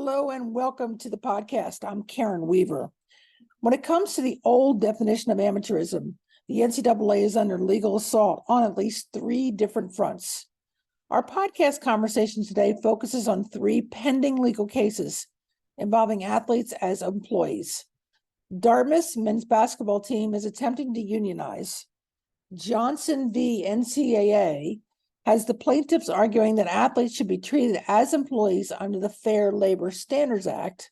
Hello and welcome to the podcast. I'm Karen Weaver. When it comes to the old definition of amateurism, the NCAA is under legal assault on at least three different fronts. Our podcast conversation today focuses on three pending legal cases involving athletes as employees. Dartmouth's men's basketball team is attempting to unionize. Johnson v. NCAA has the plaintiffs arguing that athletes should be treated as employees under the Fair Labor Standards Act,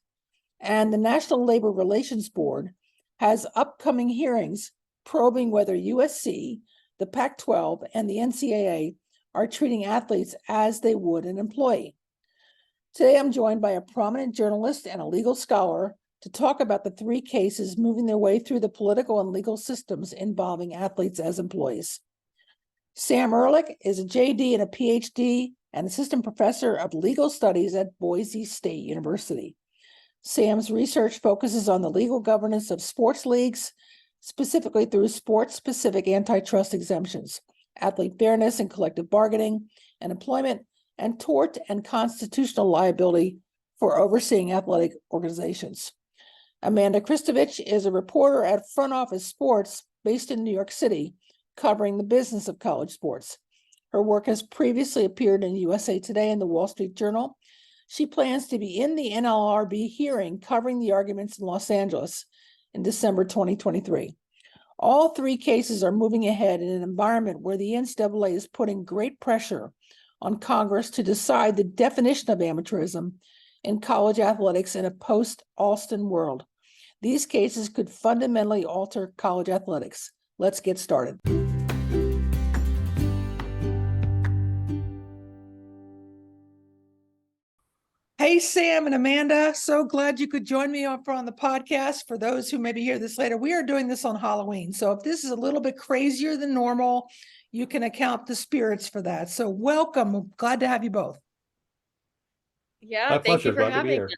and the National Labor Relations Board has upcoming hearings probing whether USC, the Pac-12, and the NCAA are treating athletes as they would an employee. Today, I'm joined by a prominent journalist and a legal scholar to talk about the three cases moving their way through the political and legal systems involving athletes as employees. Sam Ehrlich is a JD and a PhD and assistant professor of legal studies at Boise State University. Sam's research focuses on the legal governance of sports leagues, specifically through sports-specific antitrust exemptions, athlete fairness and collective bargaining, and employment, and tort and constitutional liability for overseeing athletic organizations. Amanda Kristovich is a reporter at Front Office Sports based in New York City, covering the business of college sports. Her work has previously appeared in USA Today and the Wall Street Journal. She plans to be in the NLRB hearing covering the arguments in Los Angeles in December 2023. All three cases are moving ahead in an environment where the NCAA is putting great pressure on Congress to decide the definition of amateurism in college athletics in a post-Alston world. These cases could fundamentally alter college athletics. Let's get started. Hey, Sam and Amanda, so glad you could join me on the podcast. For those who maybe hear this later, we are doing this on Halloween. So if this is a little bit crazier than normal, you can account the spirits for that. So welcome. I'm glad to have you both. Yeah, my pleasure. Thank you for having me.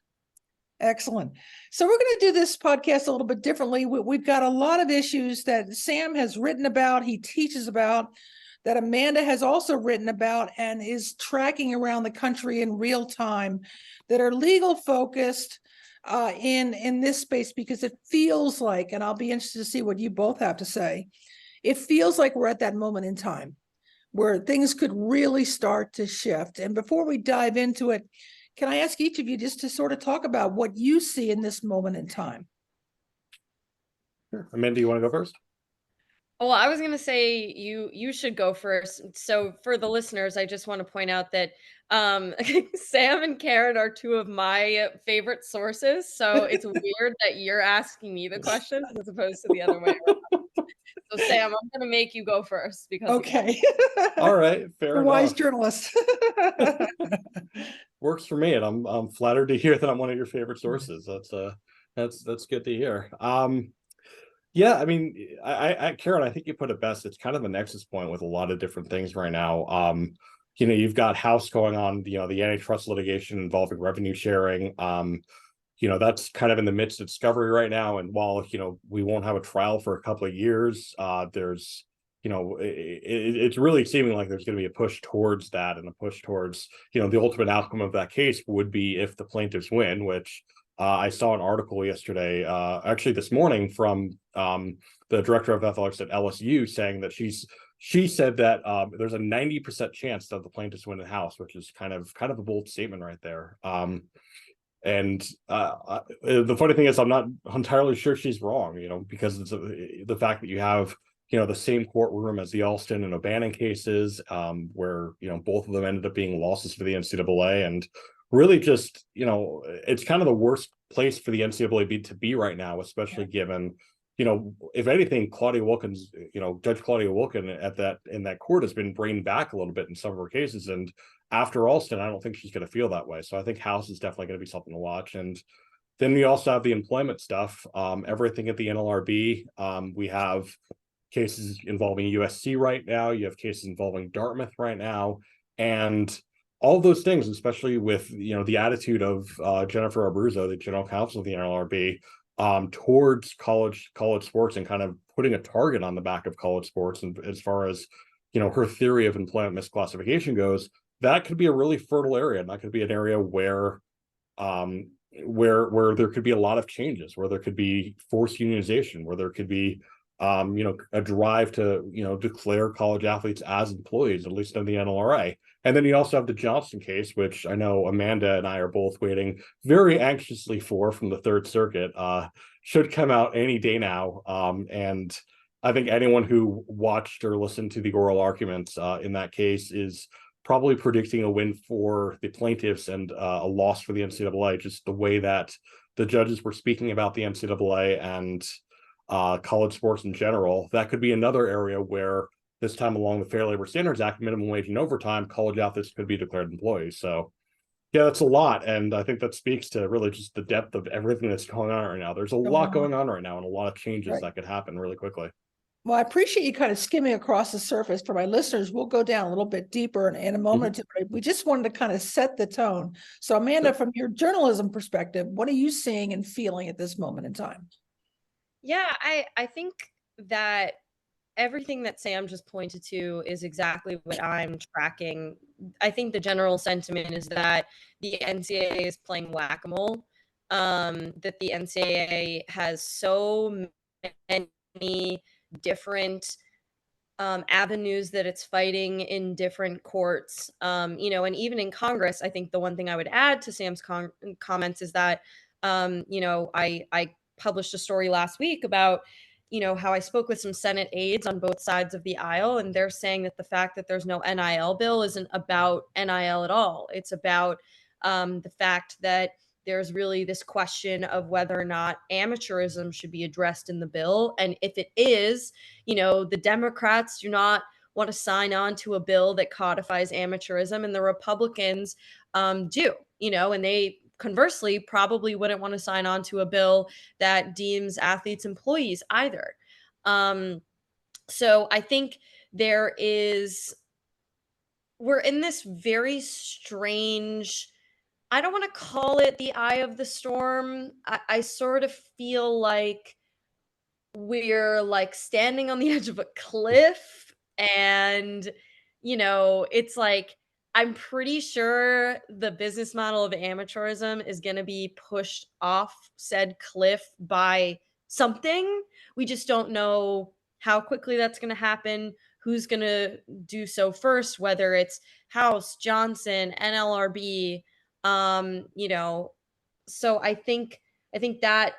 Excellent. So we're going to do this podcast a little bit differently. We've got a lot of issues that Sam has written about, he teaches about, that Amanda has also written about and is tracking around the country in real time, that are legal focused in this space, because it feels like, and I'll be interested to see what you both have to say, it feels like we're at that moment in time where things could really start to shift. And before we dive into it, can I ask each of you just to sort of talk about what you see in this moment in time? Sure. Amanda, you want to go first? Well, I was going to say you should go first. So for the listeners, I just want to point out that Sam and Karen are two of my favorite sources. So it's weird that you're asking me the questions as opposed to the other way around. So Sam, I'm going to make you go first because okay. All right, fair enough. Wise journalist. Works for me, and I'm flattered to hear that I'm one of your favorite sources. That's good to hear. Yeah, I mean, I Karen, I think you put it best. It's kind of a nexus point with a lot of different things right now. You've got House going on, the antitrust litigation involving revenue sharing. That's kind of in the midst of discovery right now. And while, we won't have a trial for a couple of years, there's, it's really seeming like there's going to be a push towards that, and a push towards, the ultimate outcome of that case would be if the plaintiffs win, which I saw an article yesterday, actually this morning, from the director of athletics at LSU saying that she said that there's a 90% chance that the plaintiffs win in House, which is kind of a bold statement right there. And the funny thing is, I'm not entirely sure she's wrong, because it's the fact that you have, the same courtroom as the Alston and O'Bannon cases, where, both of them ended up being losses for the NCAA. And really just, it's kind of the worst place for the NCAA to be right now, especially given, if anything, Claudia Wilkins, Judge Claudia Wilkin in that court has been reined back a little bit in some of her cases. And after Alston, I don't think she's going to feel that way. So I think House is definitely going to be something to watch. And then we also have the employment stuff, everything at the NLRB. We have cases involving USC right now. You have cases involving Dartmouth right now. And all of those things, especially with, the attitude of Jennifer Abruzzo, the general counsel of the NLRB, towards college sports, and kind of putting a target on the back of college sports. And as far as, her theory of employment misclassification goes, that could be a really fertile area. And that could be an area where where there could be a lot of changes, where there could be forced unionization, where there could be a drive to declare college athletes as employees, at least in the NLRA. And then you also have the Johnson case, which I know Amanda and I are both waiting very anxiously for from the Third Circuit. Should come out any day now. And I think anyone who watched or listened to the oral arguments in that case is probably predicting a win for the plaintiffs and a loss for the NCAA, just the way that the judges were speaking about the NCAA and college sports in general. That could be another area where this time along the Fair Labor Standards Act, minimum wage and overtime, college athletes could be declared employees. So yeah, that's a lot. And I think that speaks to really just the depth of everything that's going on right now. There's a lot going on right now and a lot of changes that could happen really quickly. Well, I appreciate you kind of skimming across the surface. For my listeners, we'll go down a little bit deeper in a moment. We just wanted to kind of set the tone. So Amanda, from your journalism perspective, what are you seeing and feeling at this moment in time? Yeah, I think that everything that Sam just pointed to is exactly what I'm tracking. I think the general sentiment is that the NCAA is playing whack-a-mole, that the NCAA has so many different avenues that it's fighting in different courts, and even in Congress. I think the one thing I would add to Sam's comments is that, I published a story last week about how I spoke with some Senate aides on both sides of the aisle, and they're saying that the fact that there's no NIL bill isn't about NIL at all. It's about the fact that there's really this question of whether or not amateurism should be addressed in the bill. And if it is, the Democrats do not want to sign on to a bill that codifies amateurism, and the Republicans do, and they conversely probably wouldn't want to sign on to a bill that deems athletes employees either. So I think we're in this very strange, I don't want to call it the eye of the storm. I sort of feel like we're like standing on the edge of a cliff, and it's like, I'm pretty sure the business model of amateurism is going to be pushed off said cliff by something. We just don't know how quickly that's going to happen, who's going to do so first, whether it's House, Johnson, NLRB. So I think that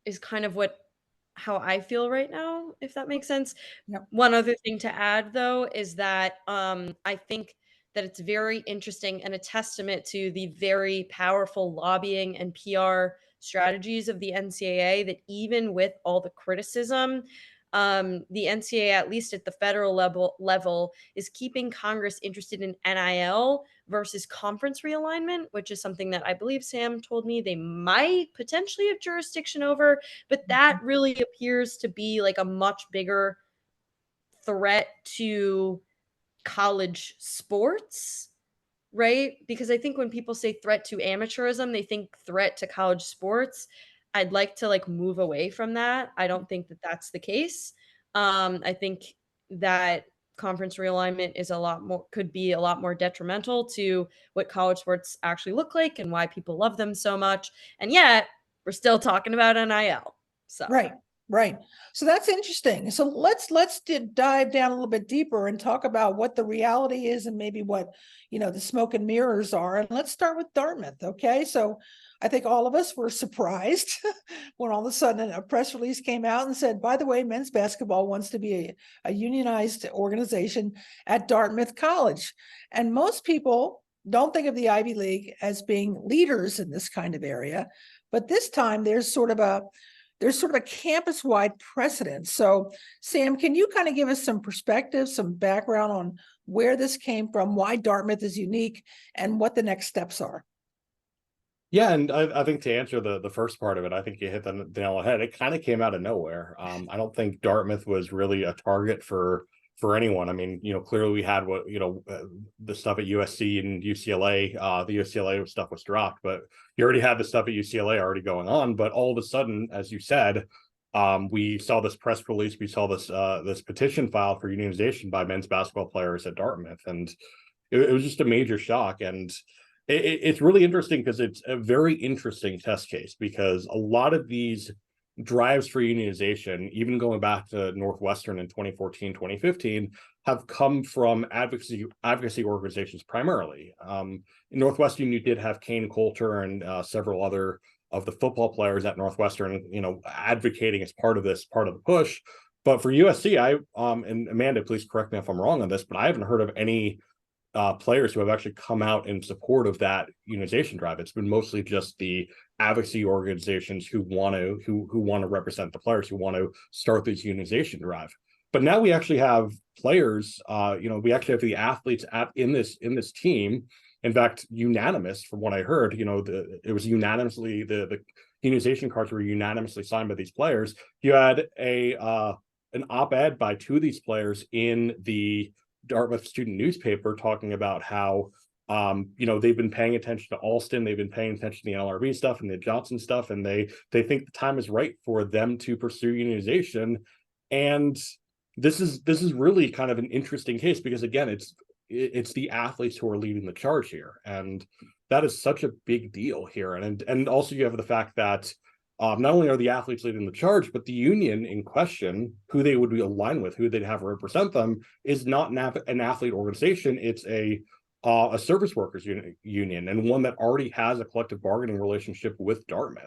is kind of how I feel right now, if that makes sense. Yep. One other thing to add, though, is that I think that it's very interesting and a testament to the very powerful lobbying and PR strategies of the NCAA that even with all the criticism, the NCAA, at least at the federal level, is keeping Congress interested in NIL versus conference realignment, which is something that I believe Sam told me they might potentially have jurisdiction over, but that really appears to be like a much bigger threat to college sports, right? Because I think when people say threat to amateurism, they think threat to college sports. I'd like to like move away from that. I don't think that that's the case. I think that conference realignment could be a lot more detrimental to what college sports actually look like and why people love them so much. And yet we're still talking about NIL. So Right. So that's interesting. So let's dive down a little bit deeper and talk about what the reality is and maybe what, the smoke and mirrors are. And let's start with Dartmouth. Okay. So I think all of us were surprised when all of a sudden a press release came out and said, by the way, men's basketball wants to be a unionized organization at Dartmouth College. And most people don't think of the Ivy League as being leaders in this kind of area. But this time there's sort of a campus-wide precedent. So, Sam, can you kind of give us some perspective, some background on where this came from, why Dartmouth is unique, and what the next steps are? Yeah, and I think to answer the first part of it, I think you hit the nail on the head. It kind of came out of nowhere. I don't think Dartmouth was really a target for anyone. I mean, clearly we had the stuff at USC and UCLA. The UCLA stuff was dropped, but you already had the stuff at UCLA already going on. But all of a sudden, as you said, we saw this press release. We saw this petition filed for unionization by men's basketball players at Dartmouth, and it was just a major shock. And It's really interesting because it's a very interesting test case, because a lot of these drives for unionization, even going back to Northwestern in 2014, 2015, have come from advocacy organizations primarily. In Northwestern, you did have Kane Coulter and several other of the football players at Northwestern, advocating as part of the push. But for USC, and Amanda, please correct me if I'm wrong on this, but I haven't heard of any players who have actually come out in support of that unionization drive. It's been mostly just the advocacy organizations who want to represent the players, who want to start this unionization drive. But now we actually have players. We actually have the athletes in this team. In fact, unanimous from what I heard. It was unanimously the unionization cards were unanimously signed by these players. You had an op-ed by two of these players in the Dartmouth student newspaper talking about how they've been paying attention to Alston, they've been paying attention to the NLRB stuff and the Johnson stuff, and they think the time is right for them to pursue unionization. And this is really kind of an interesting case, because again, it's the athletes who are leading the charge here, and that is such a big deal here. And also you have the fact that not only are the athletes leading the charge, but the union in question, who they would be aligned with, who they'd have represent them, is not an athlete organization. It's a service workers union, and one that already has a collective bargaining relationship with Dartmouth.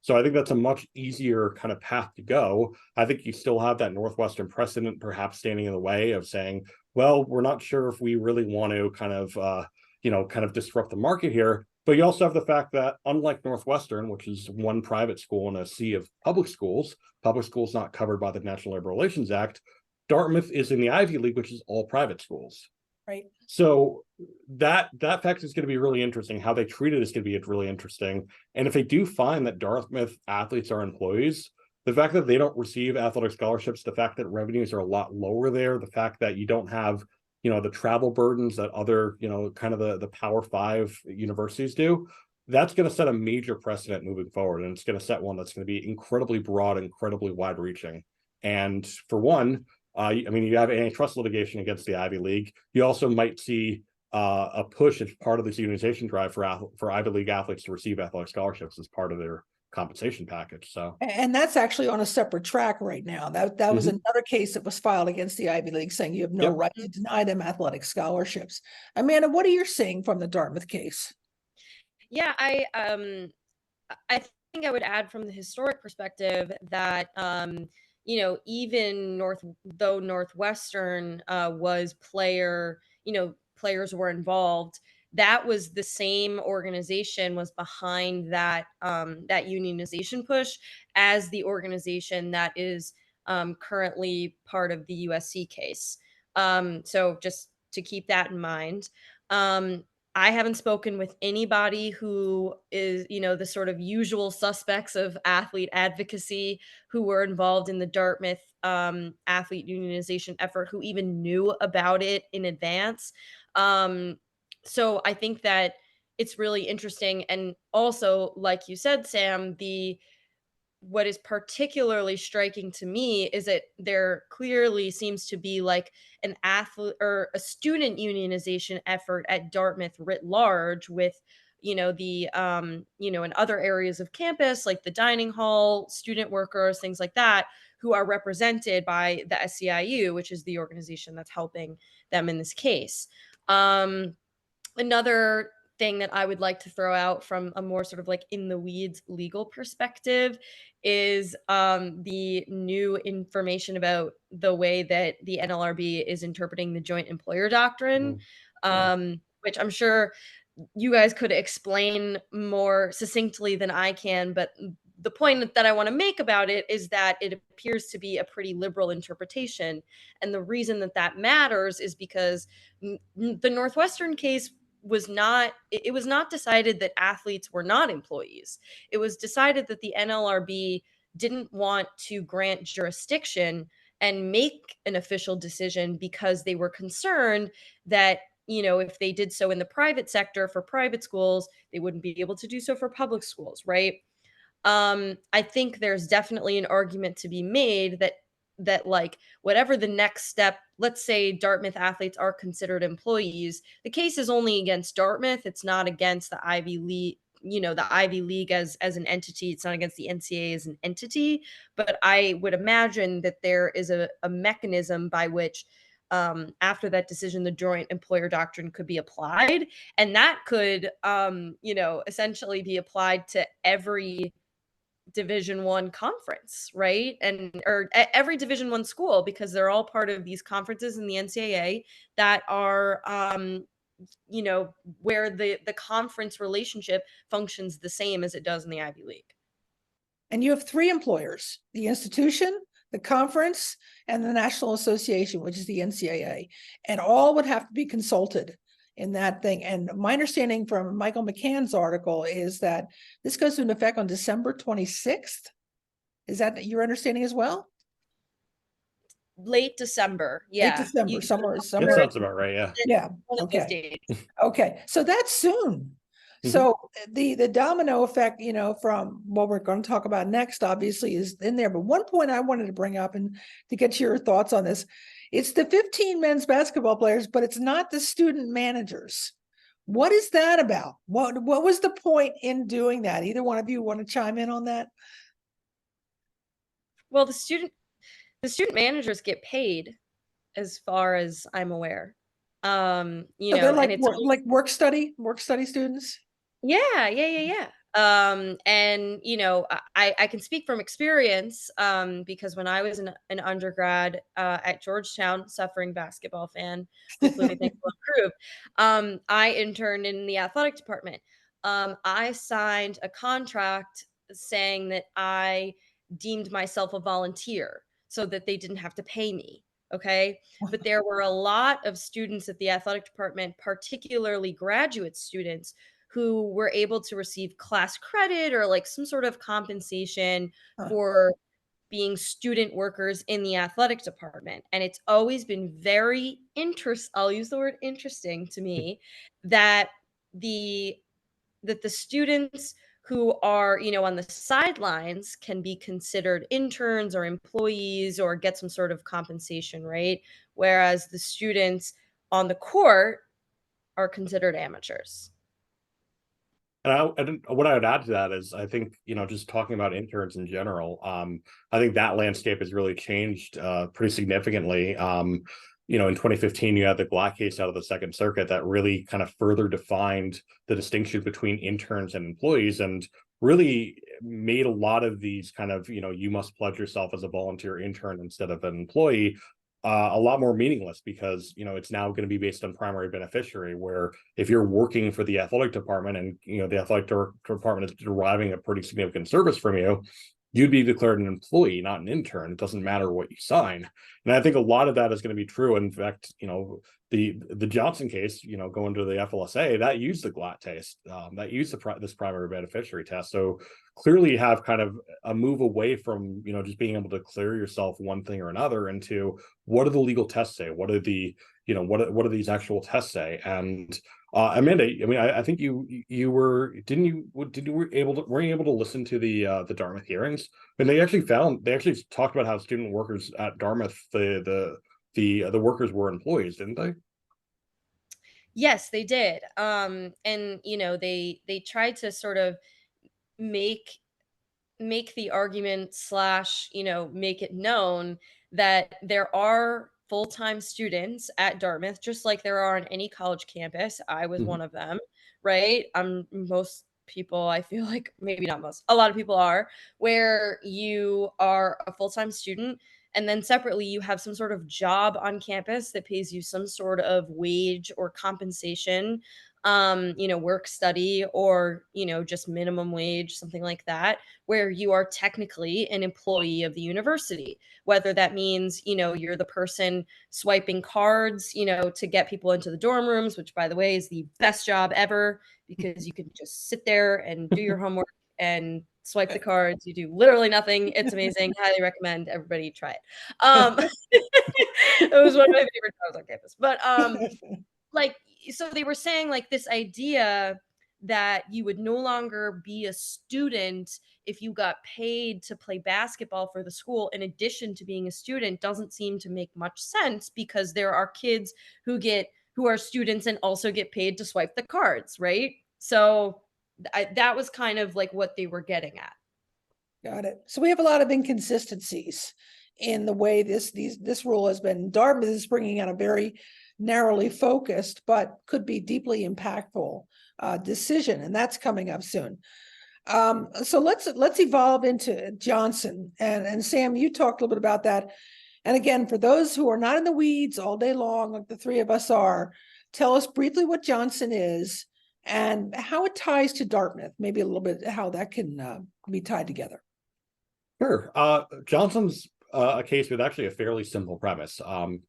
So I think that's a much easier kind of path to go. I think you still have that Northwestern precedent perhaps standing in the way of saying, well, we're not sure if we really want to kind of disrupt the market here. But you also have the fact that, unlike Northwestern, which is one private school in a sea of public schools not covered by the National Labor Relations Act, Dartmouth is in the Ivy League, which is all private schools. Right. So that fact is going to be really interesting. How they treat it is going to be really interesting. And if they do find that Dartmouth athletes are employees, the fact that they don't receive athletic scholarships, the fact that revenues are a lot lower there, the fact that you don't have the travel burdens that other, kind of the Power 5 universities do, that's going to set a major precedent moving forward. And it's going to set one that's going to be incredibly broad, incredibly wide reaching. And for one, you have antitrust litigation against the Ivy League. You also might see a push as part of this unionization drive for Ivy League athletes to receive athletic scholarships as part of their compensation package. So, and that's actually on a separate track right now. That was another case that was filed against the Ivy League, saying you have no right to deny them athletic scholarships. Amanda, what are you seeing from the Dartmouth case? Yeah, I think I would add from the historic perspective that even though Northwestern was players were involved, that was the same organization was behind that unionization push as the organization that is currently part of the USC case. So just to keep that in mind. I haven't spoken with anybody who is, the sort of usual suspects of athlete advocacy who were involved in the Dartmouth athlete unionization effort, who even knew about it in advance. So I think that it's really interesting. And also, like you said, Sam, what is particularly striking to me is that there clearly seems to be like an athlete or a student unionization effort at Dartmouth writ large, with in other areas of campus, like the dining hall, student workers, things like that, who are represented by the SEIU, which is the organization that's helping them in this case. Another thing that I would like to throw out from a more sort of like in the weeds legal perspective is the new information about the way that the NLRB is interpreting the joint employer doctrine, which I'm sure you guys could explain more succinctly than I can. But the point that I want to make about it is that it appears to be a pretty liberal interpretation. And the reason that matters is because the Northwestern case was not decided that athletes were not employees. It was decided that the NLRB didn't want to grant jurisdiction and make an official decision because they were concerned that, if they did so in the private sector for private schools, they wouldn't be able to do so for public schools, right? I think there's definitely an argument to be made that that like whatever the next step, let's say Dartmouth athletes are considered employees, the case is only against Dartmouth. It's not against the Ivy League, the Ivy League as an entity. It's not against the NCAA as an entity. But I would imagine that there is a mechanism by which after that decision, the joint employer doctrine could be applied, and that could essentially be applied to every Division One conference, right? And or every Division One school, because they're all part of these conferences in the NCAA that are where the conference relationship functions the same as it does in the Ivy League. And you have three employers: the institution, the conference, and the National Association, which is the NCAA, and all would have to be consulted in that thing. And my understanding from Michael McCann's article is that this goes into effect on December 26th. Is that your understanding as well? Late December. Yeah. Late December, somewhere. That sounds about right. Yeah. Yeah. Okay. Okay. So that's soon. So the domino effect, from what we're going to talk about next, obviously, is in there. But one point I wanted to bring up and to get your thoughts on this, it's the 15 men's basketball players, but it's not the student managers. What is that about? What was the point in doing that? Either one of you want to chime in on that? Well, the student managers get paid, as far as I'm aware. So they're like and it's work study students. Yeah. And I can speak from experience, because when I was an undergrad at Georgetown, suffering basketball fan, hopefully things will improve. I interned in the athletic department. I signed a contract saying that I deemed myself a volunteer so that they didn't have to pay me. Okay. But there were a lot of students at the athletic department, particularly graduate students, who were able to receive class credit or like some sort of compensation for being student workers in the athletic department. And it's always been very I'll use the word interesting to me that the students who are, on the sidelines can be considered interns or employees or get some sort of compensation, right? Whereas the students on the court are considered amateurs. And what I would add to that is, I think, just talking about interns in general, I think that landscape has really changed pretty significantly. In 2015, you had the Glatt case out of the Second Circuit that really kind of further defined the distinction between interns and employees, and really made a lot of these kind of, you must pledge yourself as a volunteer intern instead of an employee a lot more meaningless, because it's now going to be based on primary beneficiary, where if you're working for the athletic department and the athletic department is deriving a pretty significant service from you, you'd be declared an employee, not an intern. It doesn't matter what you sign. And I think a lot of that is going to be true. In fact, the Johnson case, going to the FLSA, that used the Glatt test, that used this primary beneficiary test. So clearly you have kind of a move away from, just being able to clear yourself one thing or another into what do the legal tests say? What are the, what do these actual tests say? And Amanda, I mean, I think you were weren't you able to listen to the Dartmouth hearings? And they actually talked about how student workers at Dartmouth, the workers were employees, didn't they? Yes, they did. And they tried to sort of make the argument / make it known that there are full-time students at Dartmouth, just like there are on any college campus. I was one of them, right? Most people, I feel like, maybe not most, a lot of people are, where you are a full-time student, and then separately you have some sort of job on campus that pays you some sort of wage or compensation, work study, or just minimum wage, something like that, where you are technically an employee of the university, whether that means you're the person swiping cards to get people into the dorm rooms, which, by the way, is the best job ever, because you can just sit there and do your homework and swipe the cards. You do literally nothing. It's amazing. Highly recommend everybody try it. It was one of my favorite jobs on campus. But so they were saying, like, this idea that you would no longer be a student if you got paid to play basketball for the school in addition to being a student doesn't seem to make much sense, because there are kids who are students and also get paid to swipe the cards, right? So that was kind of like what they were getting at. Got it. So we have a lot of inconsistencies in the way this rule has been. Dartmouth is bringing out a very narrowly focused, but could be deeply impactful decision, and that's coming up soon. So let's evolve into Johnson, and Sam, you talked a little bit about that. And again, for those who are not in the weeds all day long, like the three of us are, tell us briefly what Johnson is and how it ties to Dartmouth. Maybe a little bit how that can be tied together. Sure. Johnson's a case with actually a fairly simple premise.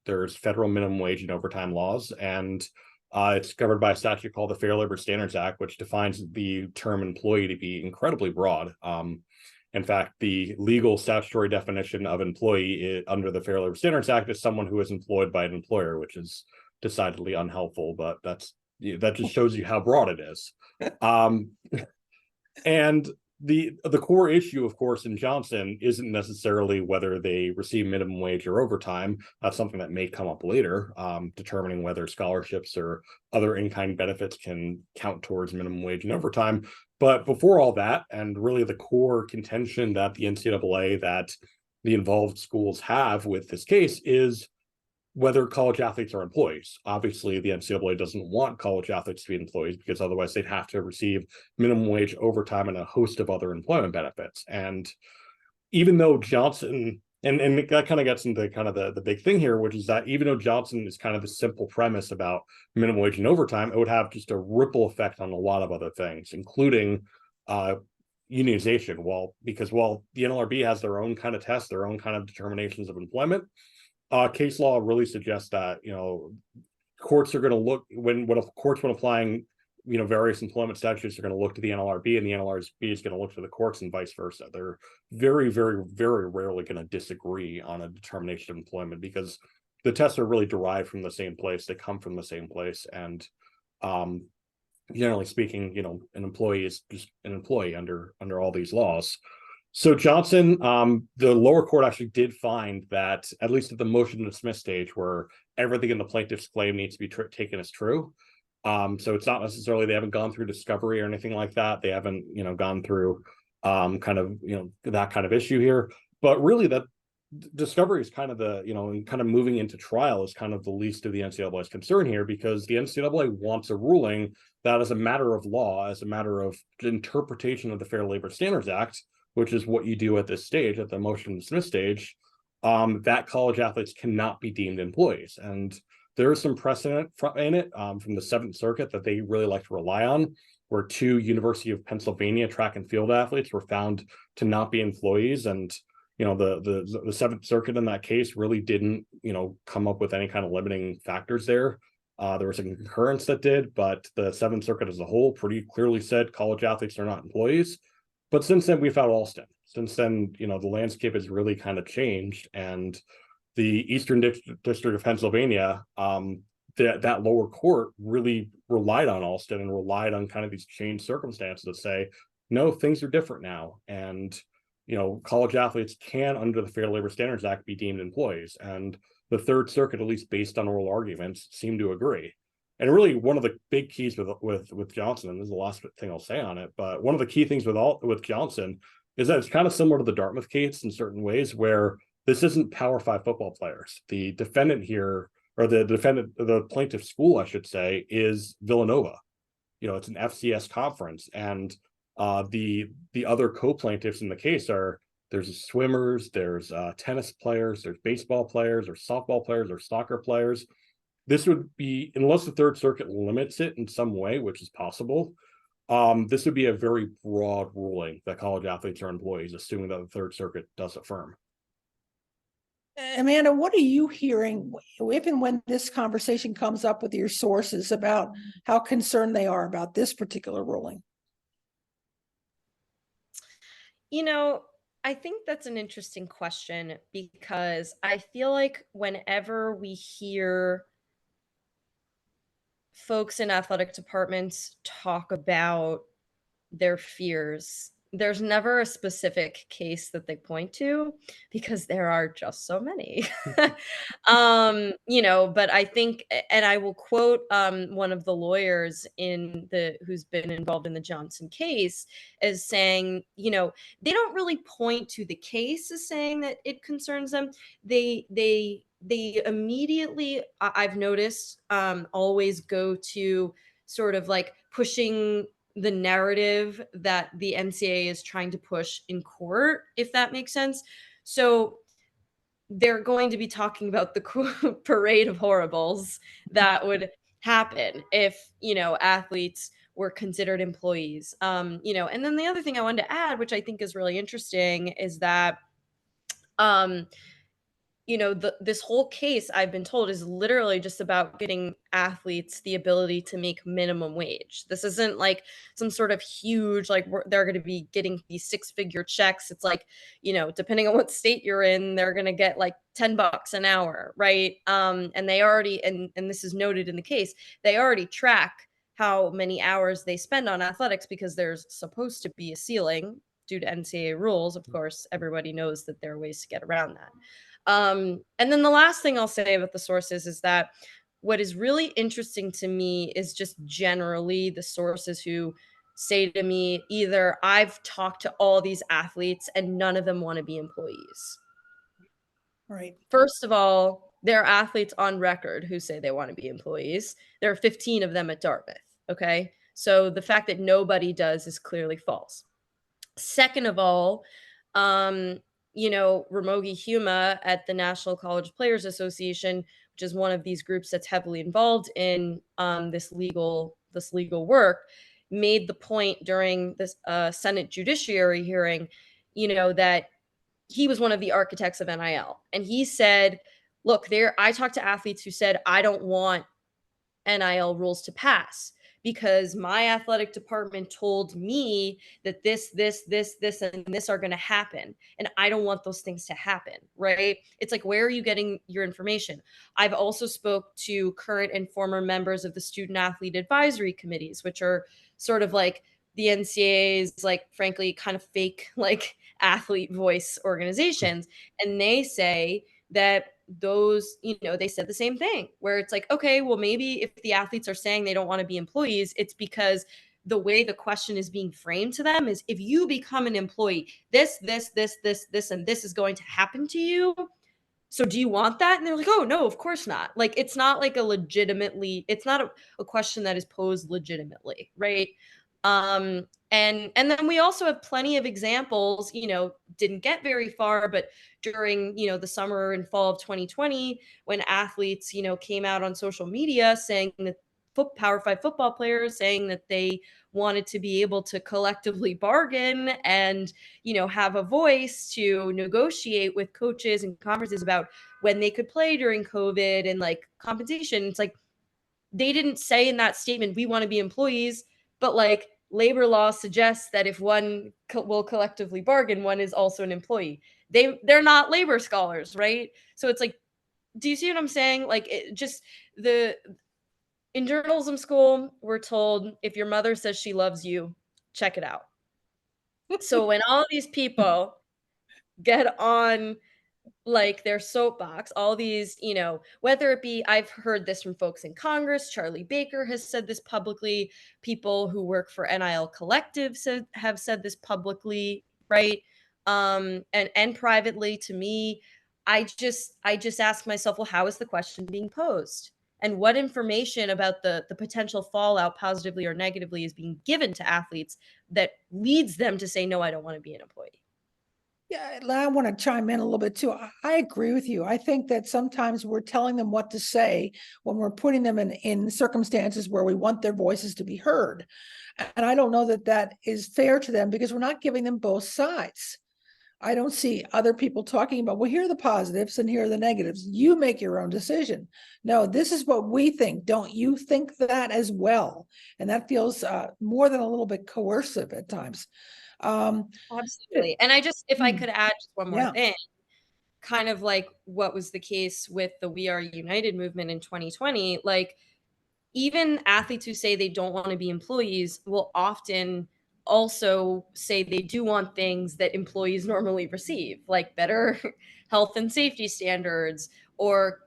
There's federal minimum wage and overtime laws, and it's covered by a statute called the Fair Labor Standards Act, which defines the term employee to be incredibly broad. In fact, the legal statutory definition of employee under the Fair Labor Standards Act is someone who is employed by an employer, which is decidedly unhelpful, but that just shows you how broad it is. And the core issue, of course, in Johnson isn't necessarily whether they receive minimum wage or overtime. That's something that may come up later, determining whether scholarships or other in-kind benefits can count towards minimum wage and overtime. But before all that, and really the core contention that the NCAA, that the involved schools have with this case, is whether college athletes are employees. Obviously, the NCAA doesn't want college athletes to be employees, because otherwise they'd have to receive minimum wage, overtime, and a host of other employment benefits. And even though Johnson, and that kind of gets into kind of the big thing here, which is that even though Johnson is kind of the simple premise about minimum wage and overtime, it would have just a ripple effect on a lot of other things, including unionization. Because while the NLRB has their own kind of tests, their own kind of determinations of employment, case law really suggests that, courts are going to look when applying, various employment statutes are going to look to the NLRB, and the NLRB is going to look to the courts, and vice versa. They're very, very, very rarely going to disagree on a determination of employment, because the tests are really derived from the same place. They come from the same place. And generally speaking, an employee is just an employee under all these laws. So Johnson, the lower court actually did find that, at least at the motion to dismiss stage, where everything in the plaintiff's claim needs to be taken as true. So it's not necessarily, they haven't gone through discovery or anything like that. They haven't, gone through that kind of issue here. But really, that discovery is kind of and kind of moving into trial is kind of the least of the NCAA's concern here, because the NCAA wants a ruling that, as a matter of law, as a matter of interpretation of the Fair Labor Standards Act, which is what you do at this stage, at the motion to dismiss stage, that college athletes cannot be deemed employees. And there is some precedent in it from the Seventh Circuit that they really like to rely on, where 2 University of Pennsylvania track and field athletes were found to not be employees. And, the Seventh Circuit in that case really didn't, come up with any kind of limiting factors there. There was a concurrence that did, but the Seventh Circuit as a whole pretty clearly said college athletes are not employees. But since then, we've had Alston. Since then, the landscape has really kind of changed. And the Eastern District of Pennsylvania, that lower court really relied on Alston and relied on kind of these changed circumstances to say, no, things are different now. And, college athletes can, under the Fair Labor Standards Act, be deemed employees. And the Third Circuit, at least based on oral arguments, seemed to agree. And really, one of the big keys with Johnson, and this is the last thing I'll say on it, but one of the key things with Johnson is that it's kind of similar to the Dartmouth case in certain ways, where this isn't Power 5 football players. The defendant here, or the plaintiff school, I should say, is Villanova. It's an FCS conference, and the other co-plaintiffs in the case there's swimmers, there's tennis players, there's baseball players, or softball players, or soccer players. This would be, unless the Third Circuit limits it in some way, which is possible, this would be a very broad ruling that college athletes are employees, assuming that the Third Circuit does affirm. Amanda, what are you hearing if and when this conversation comes up with your sources about how concerned they are about this particular ruling? I think that's an interesting question, because I feel like whenever we hear folks in athletic departments talk about their fears, there's never a specific case that they point to because there are just so many. But I think, and I will quote one of the lawyers who's been involved in the Johnson case as saying, they don't really point to the case as saying that it concerns them. They immediately, I've noticed, always go to sort of like pushing the narrative that the NCAA is trying to push in court, if that makes sense. So they're going to be talking about the parade of horribles that would happen if, athletes were considered employees. And then the other thing I wanted to add, which I think is really interesting, is that um, this whole case, I've been told, is literally just about getting athletes the ability to make minimum wage. This isn't like some sort of huge, like they're going to be getting these 6-figure checks. It's like, depending on what state you're in, they're going to get like $10 an hour, right? And they already, and this is noted in the case, they already track how many hours they spend on athletics because there's supposed to be a ceiling due to NCAA rules. Of course, everybody knows that there are ways to get around that. And then the last thing I'll say about the sources is that what is really interesting to me is just generally the sources who say to me, either I've talked to all these athletes and none of them want to be employees. Right. First of all, there are athletes on record who say they want to be employees. There are 15 of them at Dartmouth. Okay. So the fact that nobody does is clearly false. Second of all, Ramogi Huma at the National College Players Association, which is one of these groups that's heavily involved in this legal work, made the point during this Senate Judiciary hearing, that he was one of the architects of NIL, and he said, "Look, I talked to athletes who said I don't want NIL rules to pass because my athletic department told me that this, and this are going to happen. And I don't want those things to happen." Right. It's like, where are you getting your information? I've also spoke to current and former members of the student athlete advisory committees, which are sort of like the NCAA's, like, frankly, kind of fake, like, athlete voice organizations. And they say that those, they said the same thing, where it's like, okay, well, maybe if the athletes are saying they don't want to be employees, it's because the way the question is being framed to them is, if you become an employee, this, and this is going to happen to you. So do you want that? And they're like, oh, no, of course not. Like, it's not like it's not a question that is posed legitimately, right? And then we also have plenty of examples, didn't get very far, but during, the summer and fall of 2020, when athletes, came out on social media saying that Power 5 football players saying that they wanted to be able to collectively bargain and, have a voice to negotiate with coaches and conferences about when they could play during COVID and like compensation. It's like, they didn't say in that statement, we want to be employees, but like labor law suggests that if one will collectively bargain, one is also an employee. They're not labor scholars, right? So it's like, do you see what I'm saying? Like, in journalism school, we're told if your mother says she loves you, check it out. So when all these people get on like their soapbox, all these, whether it be, I've heard this from folks in Congress, Charlie Baker has said this publicly, people who work for NIL collectives have said this publicly, right? And privately to me, I just ask myself, well, how is the question being posed? And what information about the potential fallout, positively or negatively, is being given to athletes that leads them to say, no, I don't want to be an employee? Yeah, I want to chime in a little bit too. I agree with you. I think that sometimes we're telling them what to say when we're putting them in circumstances where we want their voices to be heard. And I don't know that that is fair to them because we're not giving them both sides. I don't see other people talking about, well, here are the positives and here are the negatives. You make your own decision. No, this is what we think. Don't you think that as well? And that feels more than a little bit coercive at times. Absolutely. And if I could add just one more Yeah. thing, kind of like what was the case with the We Are United movement in 2020, like even athletes who say they don't want to be employees will often also say they do want things that employees normally receive, like better health and safety standards, or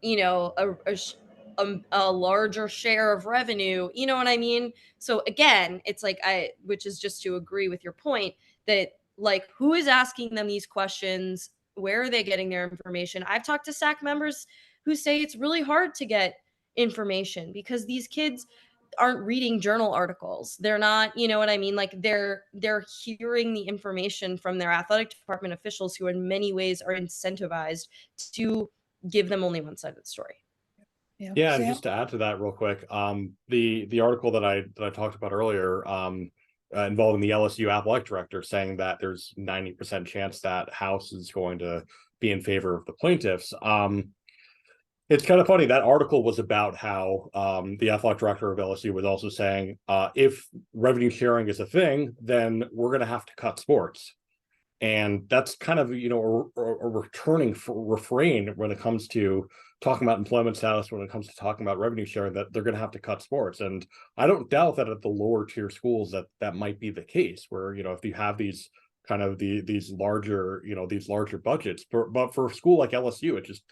a larger share of revenue. You know what I mean? So again, it's like which is just to agree with your point that, like, who is asking them these questions? Where are they getting their information? I've talked to SAC members who say it's really hard to get information because these kids aren't reading journal articles. They're not, you know what I mean? Like they're hearing the information from their athletic department officials, who in many ways are incentivized to give them only one side of the story. Yeah, and Sam? just to add to that real quick, the article that I talked about earlier, involving the LSU athletic director, saying that there's 90% chance that House is going to be in favor of the plaintiffs. It's kind of funny. That article was about how the athletic director of LSU was also saying, if revenue sharing is a thing, then we're going to have to cut sports. And that's kind of, a returning refrain when it comes to talking about employment status, when it comes to talking about revenue sharing, that they're going to have to cut sports. And I don't doubt that at the lower tier schools that might be the case, where, if you have these kind of these larger budgets, but for a school like LSU, it's just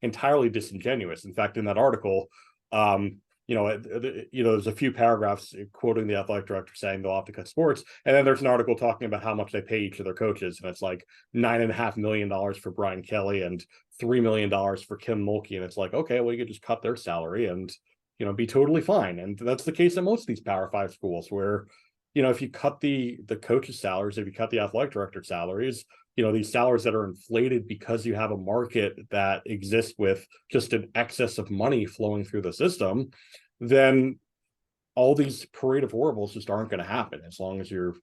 entirely disingenuous. In fact, in that article, there's a few paragraphs quoting the athletic director saying they'll have to cut sports, and then there's an article talking about how much they pay each of their coaches, and it's like $9.5 million for Brian Kelly and $3 million for Kim Mulkey, and it's like, okay, well, you could just cut their salary and be totally fine. And that's the case at most of these Power 5 schools, where if you cut the coaches' salaries, if you cut the athletic director salaries, these salaries that are inflated because you have a market that exists with just an excess of money flowing through the system, then all these parade of horribles just aren't going to happen as long as you're,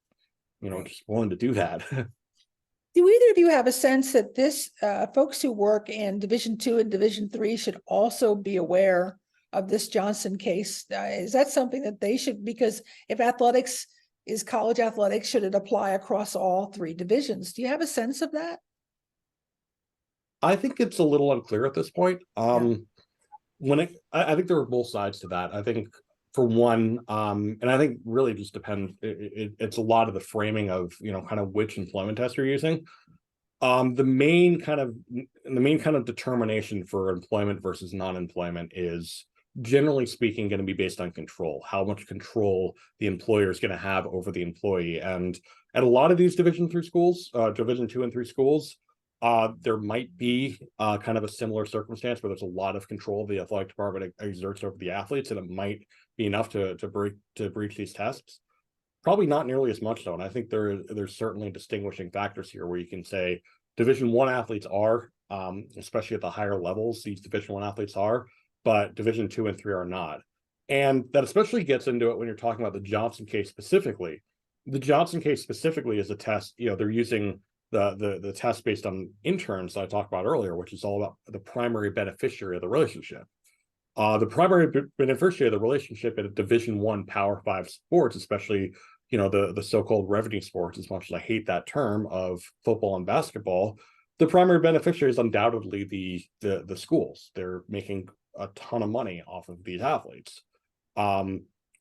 just willing to do that. Do either of you have a sense that this folks who work in Division II and Division III should also be aware of this Johnson case? Is that something that they should, because if athletics is college athletics, should it apply across all three divisions? Do you have a sense of that? I think it's a little unclear at this point. Yeah. I think there are both sides to that. I think, for one, and I think really just depends. It's a lot of the framing of kind of which employment test you're using. The main kind of determination for employment versus non-employment is, generally speaking, going to be based on control. How much control the employer is going to have over the employee. And at a lot of these Division 3 schools, Division 2 and 3 schools, there might be kind of a similar circumstance where there's a lot of control the athletic department exerts over the athletes, and it might be enough to breach these tests. Probably not nearly as much, though. And I think there's certainly distinguishing factors here where you can say Division 1 athletes are, especially at the higher levels, these Division 1 athletes are, but Division 2 and 3 are not. And that especially gets into it when you're talking about the Johnson case specifically. The Johnson case specifically is a test, they're using the test based on interns that I talked about earlier, which is all about the primary beneficiary of the relationship. The primary beneficiary of the relationship in a Division 1 Power 5 sports, especially the so-called revenue sports, as much as I hate that term, of football and basketball, the primary beneficiary is undoubtedly the schools. They're making a ton of money off of these athletes.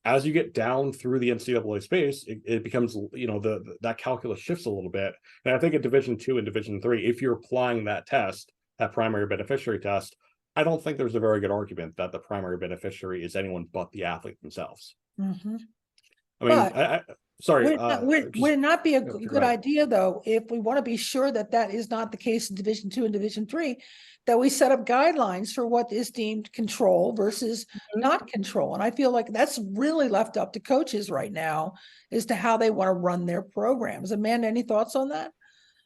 As you get down through the NCAA space, it becomes, that calculus shifts a little bit. And I think at Division 2 and Division 3, if you're applying that test, that primary beneficiary test, I don't think there's a very good argument that the primary beneficiary is anyone but the athlete themselves. Mm-hmm. I mean, sorry. Would it not be a go good ahead. idea, though, if we want to be sure that that is not the case in Division 2 and Division 3, that we set up guidelines for what is deemed control versus not control? And I feel like that's really left up to coaches right now as to how they want to run their programs. Amanda, any thoughts on that?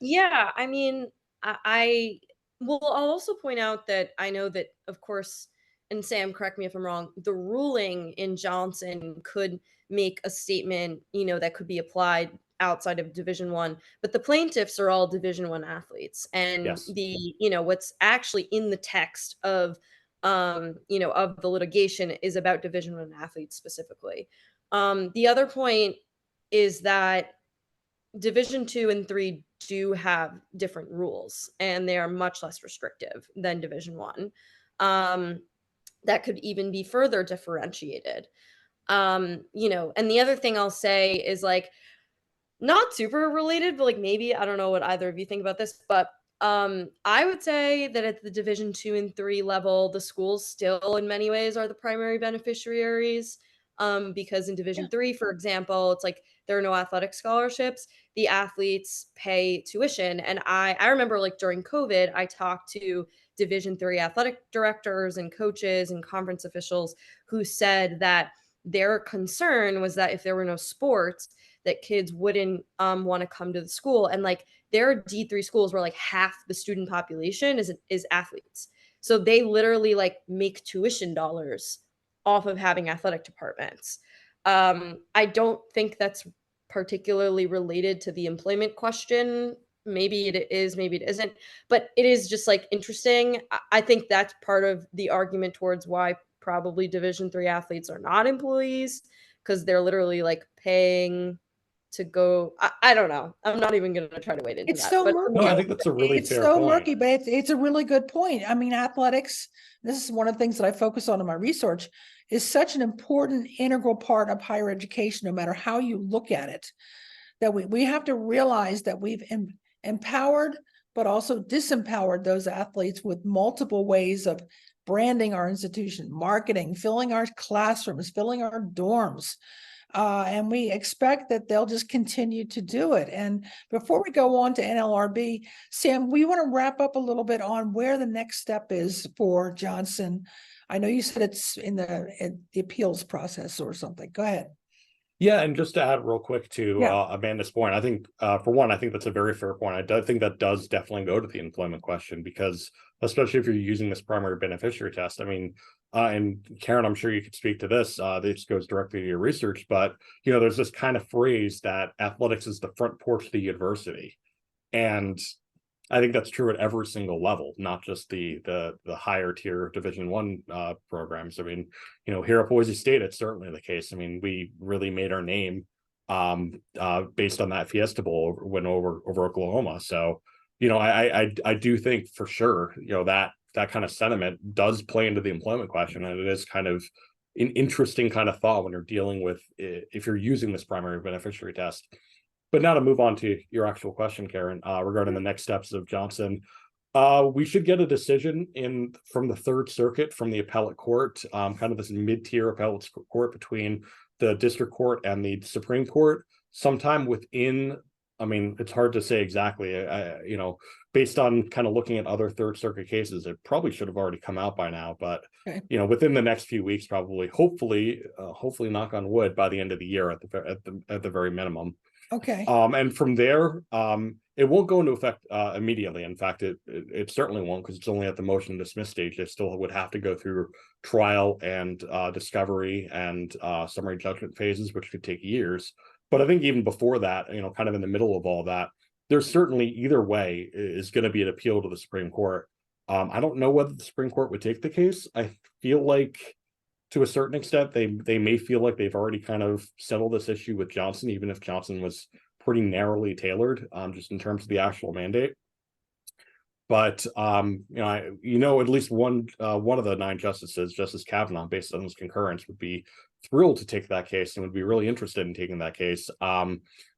Yeah, I mean, I will. I'll also point out that I know that, of course, and Sam, correct me if I'm wrong, the ruling in Johnson could make a statement, that could be applied outside of Division 1, but the plaintiffs are all Division 1 athletes, and Yes. what's actually in the text of of the litigation is about Division 1 athletes specifically. The other point is that Division 2 and 3 do have different rules, and they are much less restrictive than Division 1. that could even be further differentiated. And the other thing I'll say is like, not super related, but like maybe I don't know what either of you think about this, but I would say that at the Division 2 and 3 level, the schools still in many ways are the primary beneficiaries. Because in Division 3, for example, it's like there are no athletic scholarships. The athletes pay tuition. And I remember like during COVID, I talked to Division 3 athletic directors and coaches and conference officials who said that their concern was that if there were no sports, that kids wouldn't want to come to the school. And like there are D3 schools where like half the student population is athletes. So they literally like make tuition dollars off of having athletic departments. I don't think that's particularly related to the employment question. Maybe it is, maybe it isn't, but it is just like interesting. I think that's part of the argument towards why probably Division 3 athletes are not employees, because they're literally like paying to go. I don't know. I'm not even going to try to wade into It's that. so But No, I murky. think that's a really It's fair so point. murky, but it's a really good point. I mean, athletics, this is one of the things that I focus on in my research, is such an important integral part of higher education, no matter how you look at it, that we have to realize that we've empowered, but also disempowered those athletes with multiple ways of branding our institution, marketing, filling our classrooms, filling our dorms. And we expect that they'll just continue to do it. And before we go on to NLRB, Sam, we want to wrap up a little bit on where the next step is for Johnson. I know you said it's in the appeals process or something. Go ahead. Yeah, and just to add real quick to Yeah. Amanda's point, I think for one, I think that's a very fair point. I do think that does definitely go to the employment question, because especially if you're using this primary beneficiary test, I mean, and Karen, I'm sure you could speak to this. This goes directly to your research, but there's this kind of phrase that athletics is the front porch of the university, and I think that's true at every single level, not just the higher tier Division 1 programs. I mean, here at Boise State, it's certainly the case. I mean, we really made our name based on that Fiesta Bowl win over Oklahoma. So, I do think for sure, that kind of sentiment does play into the employment question, and it is kind of an interesting kind of thought when you're dealing with, if you're using this primary beneficiary test. But now to move on to your actual question, Karen, regarding the next steps of Johnson, we should get a decision from the Third Circuit, from the appellate court, kind of this mid-tier appellate court between the district court and the Supreme Court, sometime within. I mean, it's hard to say exactly. Based on kind of looking at other Third Circuit cases, it probably should have already come out by now. But Okay. within the next few weeks, probably, hopefully, knock on wood, by the end of the year at the very minimum. Okay. And from there, it won't go into effect immediately. In fact, it certainly won't, because it's only at the motion to dismiss stage. They still would have to go through trial and discovery and summary judgment phases, which could take years. But I think even before that, kind of in the middle of all that, there's certainly, either way, is going to be an appeal to the Supreme Court. I don't know whether the Supreme Court would take the case. I feel like, to a certain extent, they may feel like they've already kind of settled this issue with Johnson, even if Johnson was pretty narrowly tailored, just in terms of the actual mandate. But at least one of the 9 justices, Justice Kavanaugh, based on his concurrence, would be thrilled to take that case and would be really interested in taking that case.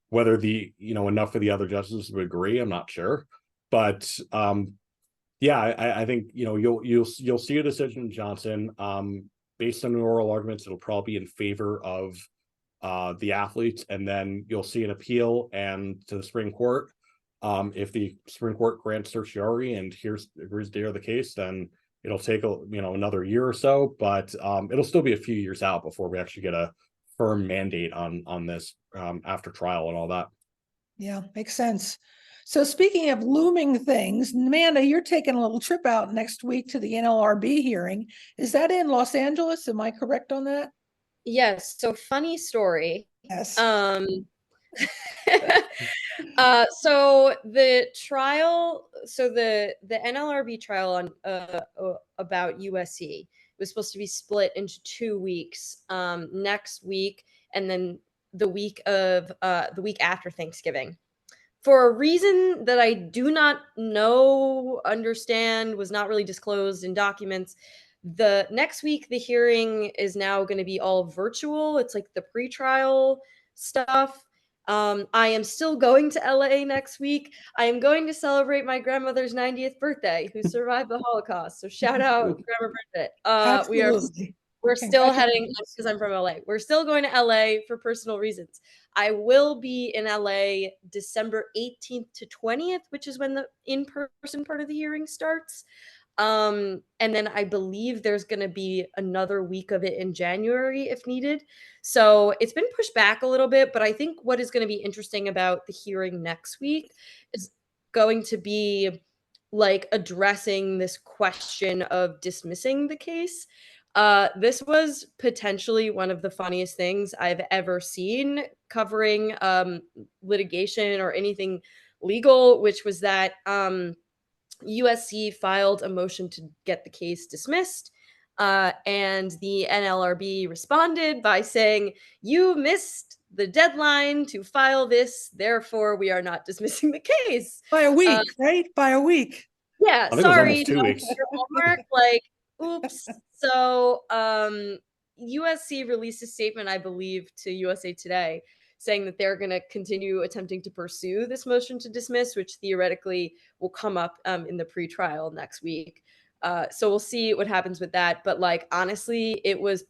Whether enough of the other justices would agree, I'm not sure. But I think you'll see a decision in Johnson. Based on the oral arguments, it'll probably be in favor of the athletes, and then you'll see an appeal and to the Supreme Court. If the Supreme Court grants certiorari and agrees to hear the case, then it'll take another year or so, but it'll still be a few years out before we actually get a firm mandate on this after trial and all that. Yeah, makes sense. So speaking of looming things, Amanda, you're taking a little trip out next week to the NLRB hearing. Is that in Los Angeles? Am I correct on that? Yes. So funny story. Yes. So the trial, the NLRB trial on about USC was supposed to be split into 2 weeks, next week and then the week after Thanksgiving. For a reason that I do not understand, was not really disclosed in documents, The next week, the hearing is now going to be all virtual. It's like the pretrial stuff. I am still going to LA next week. I am going to celebrate my grandmother's 90th birthday, who survived the Holocaust. So shout out Grandma Bridget. Absolutely. We're still heading, Congratulations. because I'm from LA. We're still going to LA for personal reasons. I will be in LA December 18th to 20th, which is when the in-person part of the hearing starts. And then I believe there's going to be another week of it in January if needed. So it's been pushed back a little bit, but I think what is going to be interesting about the hearing next week is going to be like addressing this question of dismissing the case. This was potentially one of the funniest things I've ever seen covering litigation or anything legal, which was that USC filed a motion to get the case dismissed. And the NLRB responded by saying, "You missed the deadline to file this, therefore we are not dismissing the case." By a week, right? By a week. Yeah, I think it was sorry, almost 2 weeks. your homework, like, oops. So, USC released a statement, I believe, to USA Today, saying that they're going to continue attempting to pursue this motion to dismiss, which theoretically will come up in the pretrial next week. So we'll see what happens with that. But like, honestly, it was,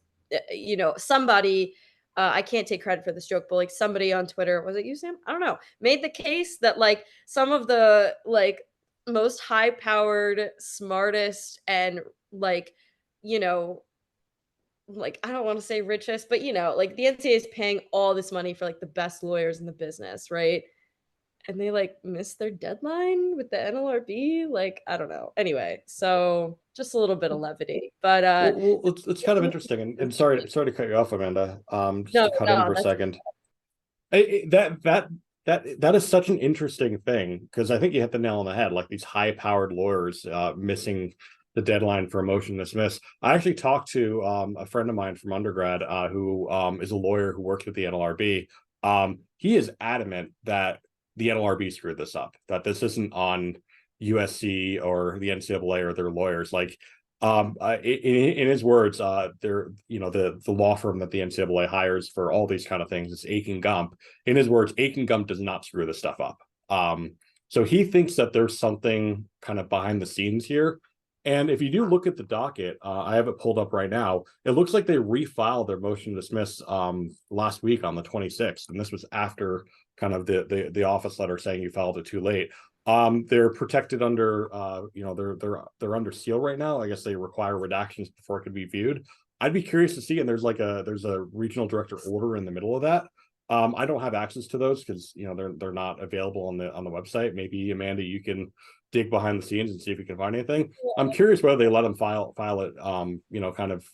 somebody. I can't take credit for this joke, but like somebody on Twitter, was it you, Sam? I don't know, made the case that like some of the like most high powered, smartest, and like, you know, like I don't want to say richest, but like the NCAA is paying all this money for like the best lawyers in the business, right? And they like missed their deadline with the NLRB. Like, I don't know. Anyway, so just a little bit of levity. But It's kind of interesting, and sorry to cut you off, Amanda. Just no, to cut in for a second. That is such an interesting thing, because I think you hit the nail on the head. Like these high-powered lawyers missing the deadline for a motion to dismiss. I actually talked to a friend of mine from undergrad who is a lawyer who works with the NLRB. He is adamant that the NLRB screwed this up, that this isn't on USC or the NCAA or their lawyers. Like, in his words, they're, the law firm that the NCAA hires for all these kind of things is Aiken Gump. In his words, Aiken Gump does not screw this stuff up. So he thinks that there's something kind of behind the scenes here. And if you do look at the docket, I have it pulled up right now. It looks like they refiled their motion to dismiss last week on the 26th, and this was after kind of the office letter saying you filed it too late. They're protected under, they're under seal right now. I guess they require redactions before it could be viewed. I'd be curious to see, and there's a regional director order in the middle of that. I don't have access to those because they're not available on the website. Maybe Amanda, you can dig behind the scenes and see if you can find anything. I'm curious whether they let them file it, kind of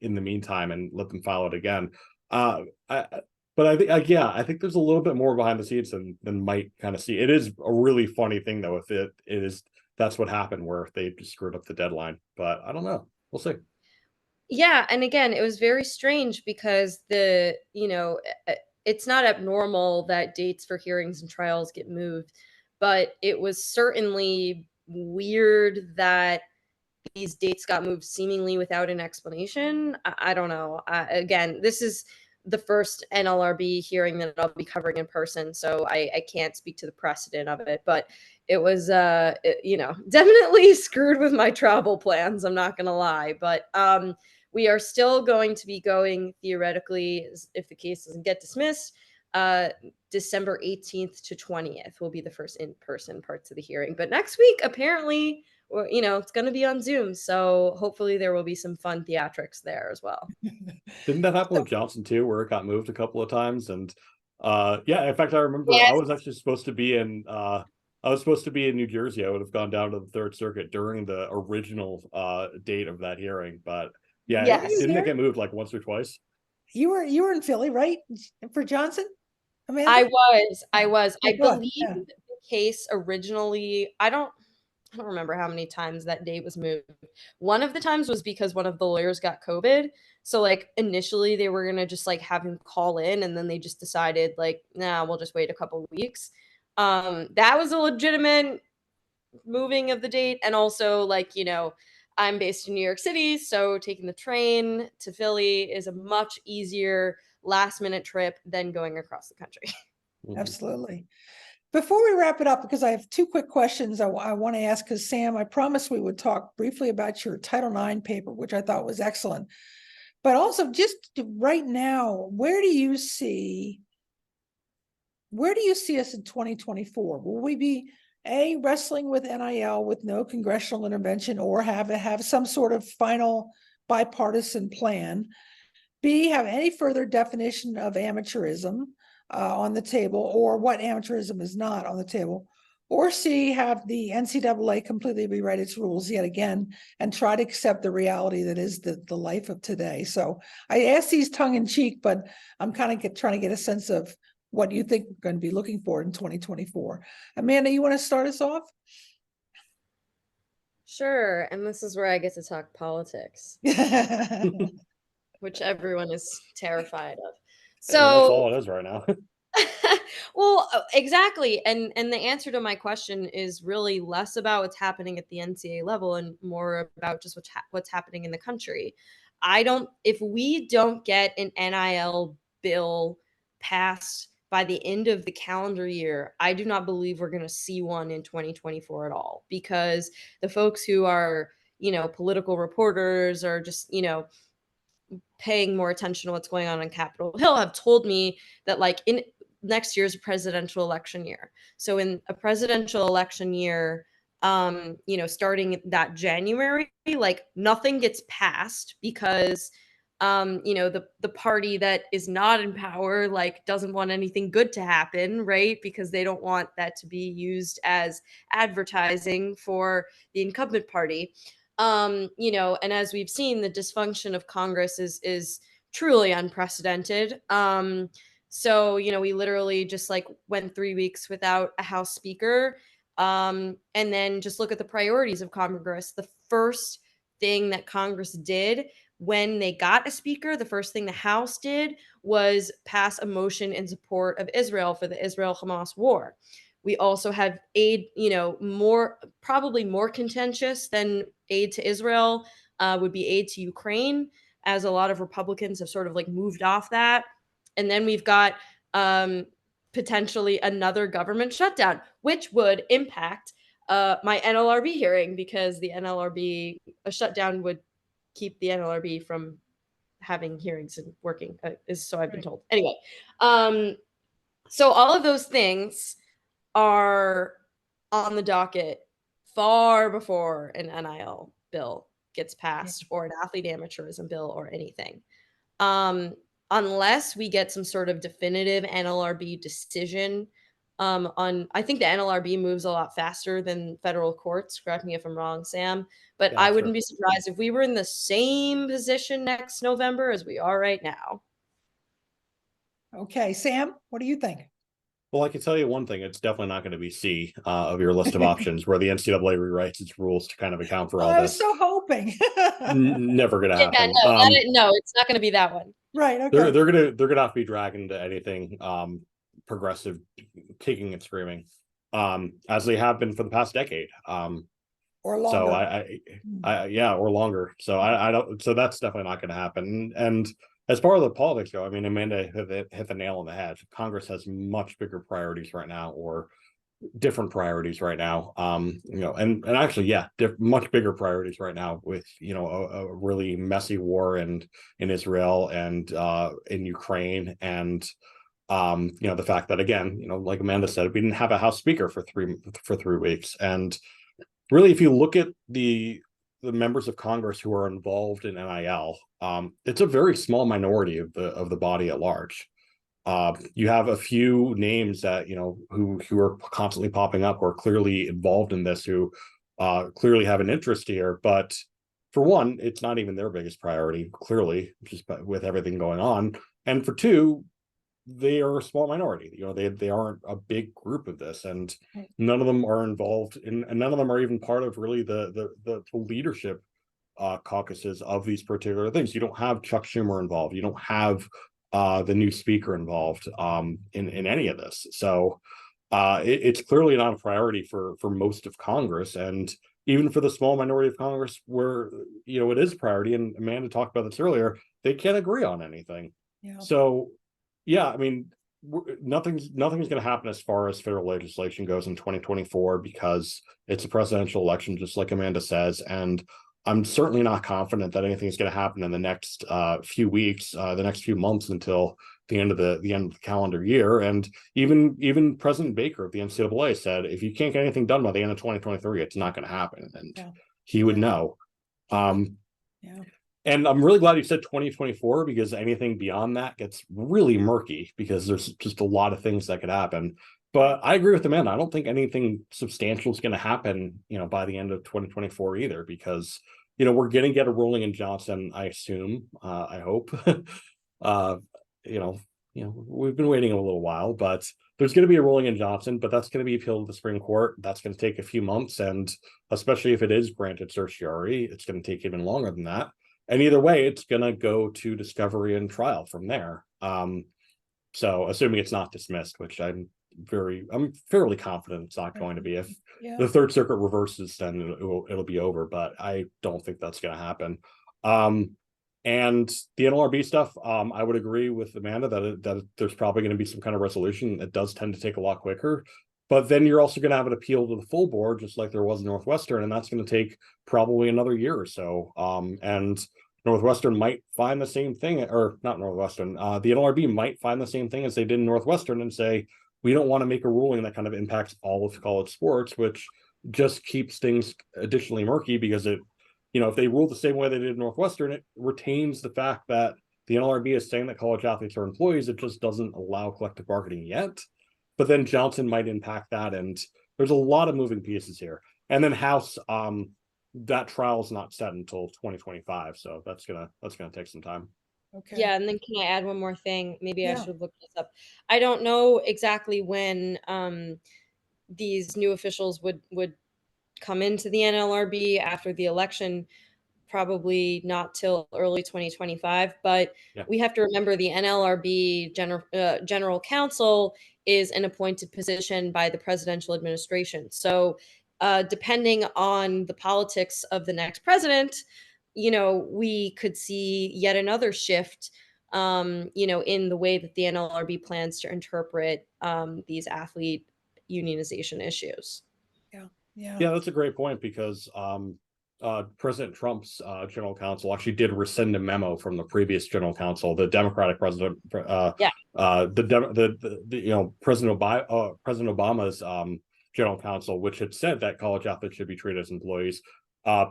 in the meantime, and let them file it again. But I think there's a little bit more behind the scenes than might kind of see. It is a really funny thing though, if it is, that's what happened, where they just screwed up the deadline. But I don't know. We'll see. yeah, and again, it was very strange because it's not abnormal that dates for hearings and trials get moved, but it was certainly weird that these dates got moved seemingly without an explanation. I don't know. Again, this is the first NLRB hearing that I'll be covering in person, so I can't speak to the precedent of it, but it was, definitely screwed with my travel plans. I'm not going to lie, but we are still going to be going theoretically, if the case doesn't get dismissed, December 18th to 20th will be the first in-person parts of the hearing. But next week, apparently, it's going to be on Zoom. So hopefully there will be some fun theatrics there as well. Didn't that happen with Johnson too, where it got moved a couple of times? And in fact, I remember Yes. I was actually supposed to be in New Jersey. I would have gone down to the Third Circuit during the original date of that hearing. But yeah, Yes. didn't it get moved like once or twice? You were in Philly, right? For Johnson? Amanda? I was. I thought, believe yeah. the case originally, I don't remember how many times that date was moved. One of the times was because one of the lawyers got COVID. So like initially they were going to just like have him call in, and then they just decided like, nah, we'll just wait a couple of weeks. That was a legitimate moving of the date. And also like, I'm based in New York City, so taking the train to Philly is a much easier last minute trip than going across the country. Absolutely. Before we wrap it up, because I have two quick questions I want to ask, because Sam, I promised we would talk briefly about your Title IX paper, which I thought was excellent. But also just right now, where do you see us in 2024? Will we be wrestling with NIL with no congressional intervention, or have some sort of final bipartisan plan? B, have any further definition of amateurism on the table, or what amateurism is not on the table? Or C, have the NCAA completely rewrite its rules yet again and try to accept the reality that is the life of today. So I ask these tongue in cheek, but I'm kind of trying to get a sense of what you think we're going to be looking for in 2024. Amanda, you want to start us off? Sure. And this is where I get to talk politics, which everyone is terrified of. I mean, that's So, all it is right now. well, exactly. And the answer to my question is really less about what's happening at the NCAA level and more about just what's happening in the country. If we don't get an NIL bill passed by the end of the calendar year, I do not believe we're going to see one in 2024 at all, because the folks who are, political reporters or just, paying more attention to what's going on Capitol Hill have told me that, like, in next year's a presidential election year. So in a presidential election year, starting that January, like, nothing gets passed because the party that is not in power, like, doesn't want anything good to happen, right? Because they don't want that to be used as advertising for the incumbent party. And as we've seen, the dysfunction of Congress is truly unprecedented. So, we literally just, like, went 3 weeks without a House Speaker. And then just look at the priorities of Congress. The first thing that Congress did when they got a speaker, the first thing the House did was pass a motion in support of Israel for the Israel-Hamas war. We also have aid, probably more contentious than aid to Israel would be aid to Ukraine, as a lot of Republicans have sort of, like, moved off that. And then we've got potentially another government shutdown, which would impact my NLRB hearing, because the NLRB, a shutdown would keep the NLRB from having hearings and working, so I've been told. Anyway, so all of those things are on the docket far before an NIL bill gets passed, or an athlete amateurism bill, or anything. Unless we get some sort of definitive NLRB decision I think the NLRB moves a lot faster than federal courts. Correct me if I'm wrong, Sam, but Yeah, I sure. wouldn't be surprised if we were in the same position next November as we are right now. Okay, Sam, what do you think? Well, I can tell you one thing: it's definitely not going to be C of your list of options, where the NCAA rewrites its rules to kind of account for all I was this. so hoping. Never going to Yeah, happen. no, it's not going to be that one. Right. Okay. They're gonna have to be dragged into anything progressive, kicking and screaming, as they have been for the past decade. Or longer. So yeah, or longer. So I don't. So that's definitely not going to happen. And as far as the politics go, I mean, Amanda hit the nail on the head. Congress has much bigger priorities right now, or different priorities right now. And actually, yeah, much bigger priorities right now with a really messy war in Israel and in Ukraine, and the fact that, again, like Amanda said, we didn't have a House Speaker for 3 weeks, and really, if you look at the members of Congress who are involved in NIL, it's a very small minority of the body at large. You have a few names that who are constantly popping up, or clearly involved in this, who clearly have an interest here. But for one, it's not even their biggest priority, clearly, just with everything going on. And for two, they are a small minority. They aren't a big group of this, and none of them are involved in, and none of them are even part of really the leadership caucuses of these particular things. You don't have Chuck Schumer involved. You don't have the new speaker involved in any of this. So it's clearly not a priority for most of Congress. And even for the small minority of Congress where, it is a priority, and Amanda talked about this earlier, they can't agree on anything. Yeah. So, yeah, I mean, nothing's going to happen as far as federal legislation goes in 2024 because it's a presidential election, just like Amanda says. And I'm certainly not confident that anything's going to happen in the next few weeks, the next few months until the end of the calendar year. And even President Baker of the NCAA said, if you can't get anything done by the end of 2023, it's not going to happen. And he would know. And I'm really glad you said 2024, because anything beyond that gets really murky, because there's just a lot of things that could happen. But I agree with Amanda. I don't think anything substantial is going to happen, by the end of 2024 either, because, we're going to get a ruling in Johnson, I assume, I hope. We've been waiting a little while, but there's going to be a ruling in Johnson, but that's going to be appealed to the Supreme Court. That's going to take a few months. And especially if it is granted certiorari, it's going to take even longer than that. And either way, it's going to go to discovery and trial from there. So assuming it's not dismissed, which I'm fairly confident it's not going to be. If the Third Circuit reverses, then it'll be over, but I don't think that's going to happen. And the NLRB stuff, I would agree with Amanda that there's probably going to be some kind of resolution. It does tend to take a lot quicker. But then you're also going to have an appeal to the full board, just like there was in Northwestern, and that's going to take probably another year or so. And Northwestern might find the same thing, or not Northwestern, the NLRB might find the same thing as they did in Northwestern and say, we don't want to make a ruling that kind of impacts all of college sports, which just keeps things additionally murky, because if they rule the same way they did in Northwestern, it retains the fact that the NLRB is saying that college athletes are employees. It just doesn't allow collective bargaining yet. But then Johnson might impact that, and there's a lot of moving pieces here. And then House, that trial is not set until 2025, so that's gonna take some time. Okay. Yeah, and then can I add one more thing? Maybe I should look this up. I don't know exactly when these new officials would come into the NLRB after the election. Probably not till early 2025, but we have to remember the NLRB general counsel is an appointed position by the presidential administration. So depending on the politics of the next president, we could see yet another shift, in the way that the NLRB plans to interpret these athlete unionization issues. Yeah, that's a great point, because President Trump's general counsel actually did rescind a memo from the previous general counsel, the Democratic president. President Obama's general counsel, which had said that college athletes should be treated as employees.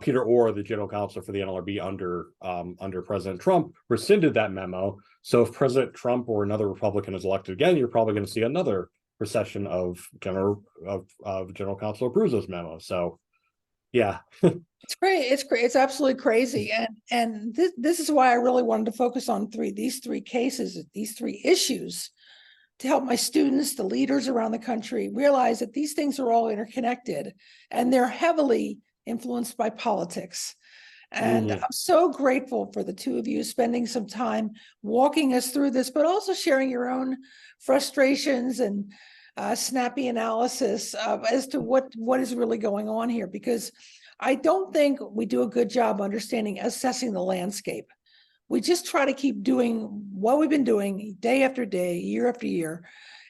Peter Orr, the general counsel for the NLRB under President Trump, rescinded that memo. So if President Trump or another Republican is elected again, you're probably going to see another recession of general counsel approves those memos. So yeah. It's great. It's great. It's absolutely crazy. And this is why I really wanted to focus on these three cases, these three issues, to help my students, the leaders around the country, realize that these things are all interconnected and they're heavily influenced by politics. And I'm so grateful for the two of you spending some time walking us through this, but also sharing your own frustrations and snappy analysis as to what is really going on here, because I don't think we do a good job assessing the landscape. We just try to keep doing what we've been doing day after day, year after year.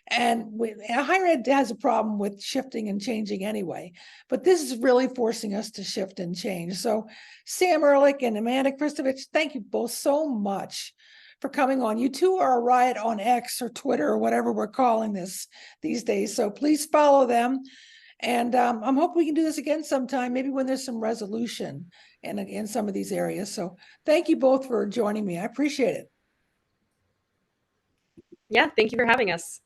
And higher ed has a problem with shifting and changing anyway, but this is really forcing us to shift and change. So Sam Ehrlich and Amanda Kristovich, thank you both so much for coming on. You two are a riot on X or Twitter or whatever we're calling this these days. So please follow them. And I'm hoping we can do this again sometime, maybe when there's some resolution in some of these areas. So thank you both for joining me. I appreciate it. Yeah, thank you for having us.